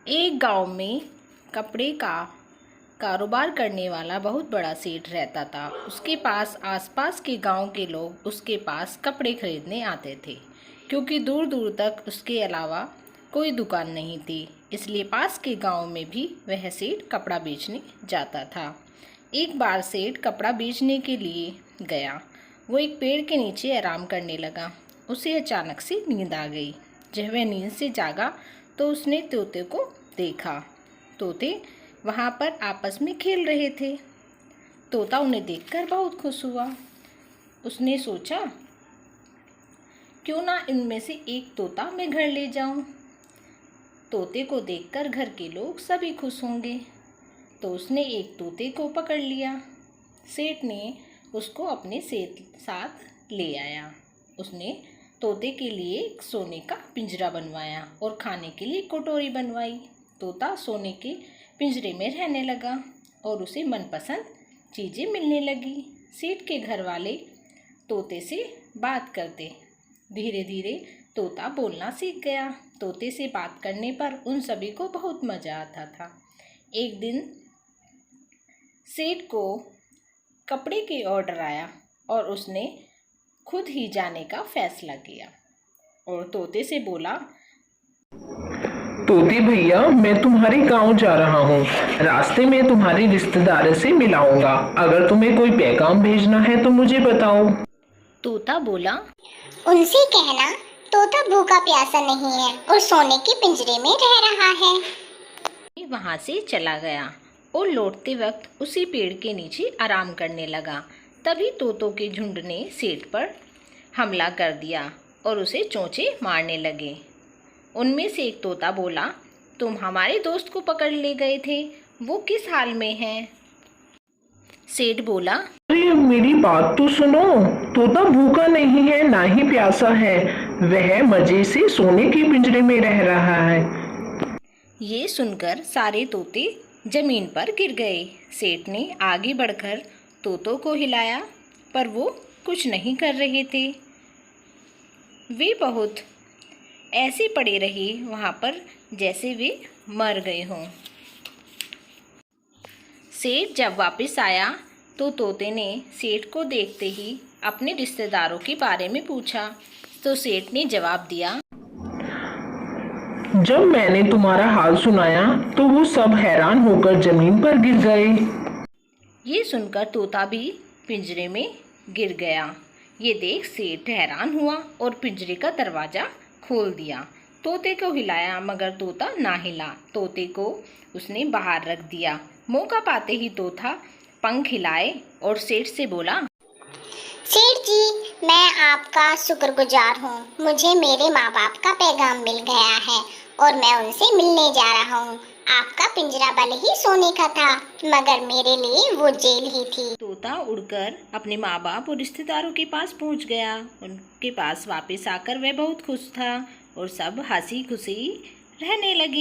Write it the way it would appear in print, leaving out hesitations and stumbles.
एक गांव में कपड़े का कारोबार करने वाला बहुत बड़ा सेठ रहता था। उसके पास आसपास के गांव के लोग उसके पास कपड़े खरीदने आते थे, क्योंकि दूर दूर तक उसके अलावा कोई दुकान नहीं थी। इसलिए पास के गांव में भी वह सेठ कपड़ा बेचने जाता था। एक बार सेठ कपड़ा बेचने के लिए गया। वो एक पेड़ के नीचे आराम करने लगा। उसे अचानक से नींद आ गई। जब वह नींद से जागा तो उसने तोते को देखा। तोते वहाँ पर आपस में खेल रहे थे। तोता उन्हें देखकर बहुत खुश हुआ। उसने सोचा, क्यों ना इनमें से एक तोता मैं घर ले जाऊं। तोते को देखकर घर के लोग सभी खुश होंगे। तो उसने एक तोते को पकड़ लिया। सेठ ने उसको अपने साथ ले आया। उसने तोते के लिए एक सोने का पिंजरा बनवाया और खाने के लिए कटोरी बनवाई। तोता सोने के पिंजरे में रहने लगा और उसे मनपसंद चीज़ें मिलने लगी। सेठ के घर वाले तोते से बात करते। धीरे धीरे तोता बोलना सीख गया। तोते से बात करने पर उन सभी को बहुत मज़ा आता था। एक दिन सेठ को कपड़े के ऑर्डर आया और उसने खुद ही जाने का फैसला किया और तोते से बोला, तोते भैया, मैं तुम्हारे गांव जा रहा हूँ। रास्ते में तुम्हारे रिश्तेदार से मिलाऊंगा। अगर तुम्हें कोई पैगाम भेजना है तो मुझे बताओ। तोता बोला, उनसे कहना तोता भूखा प्यासा नहीं है और सोने के पिंजरे में रह रहा है। वहाँ से चला गया और लौटते वक्त उसी पेड़ के नीचे आराम करने लगा। तभी तोतों के झुंड ने सेठ पर हमला कर दिया और उसे चोंचे मारने लगे। उनमें से एक तोता बोला, तुम हमारे दोस्त को पकड़ ले गए थे, वो किस हाल में है? सेठ बोला, अरे मेरी बात तो सुनो। तोता भूखा नहीं है, ना ही प्यासा है। वह मजे से सोने के पिंजरे में रह रहा है। ये सुनकर सारे तोते जमीन पर गिर गए। सेठ ने आगे बढ़कर तोतों को हिलाया, पर वो कुछ नहीं कर रहे थे। वे बहुत ऐसे पड़े रहे वहाँ पर जैसे वे मर गए हों। सेठ जब वापस आया तो तोते ने सेठ को देखते ही अपने रिश्तेदारों के बारे में पूछा। तो सेठ ने जवाब दिया, जब मैंने तुम्हारा हाल सुनाया तो वो सब हैरान होकर जमीन पर गिर गए। ये सुनकर तोता भी पिंजरे में गिर गया। ये देख सेठ हैरान हुआ और पिंजरे का दरवाज़ा खोल दिया। तोते को हिलाया मगर तोता ना हिला। तोते को उसने बाहर रख दिया। मौका पाते ही तोता पंख हिलाए और सेठ से बोला, सेठ जी, मैं आपका शुक्रगुजार हूँ। मुझे मेरे माँ बाप का पैगाम मिल गया है और मैं उनसे मिलने जा रहा हूँ। आपका पिंजरा भले ही सोने का था मगर मेरे लिए वो जेल ही थी। तोता उड़कर अपने माँ बाप और रिश्तेदारों के पास पहुँच गया। उनके पास वापस आकर वह बहुत खुश था और सब हंसी खुशी रहने लगे।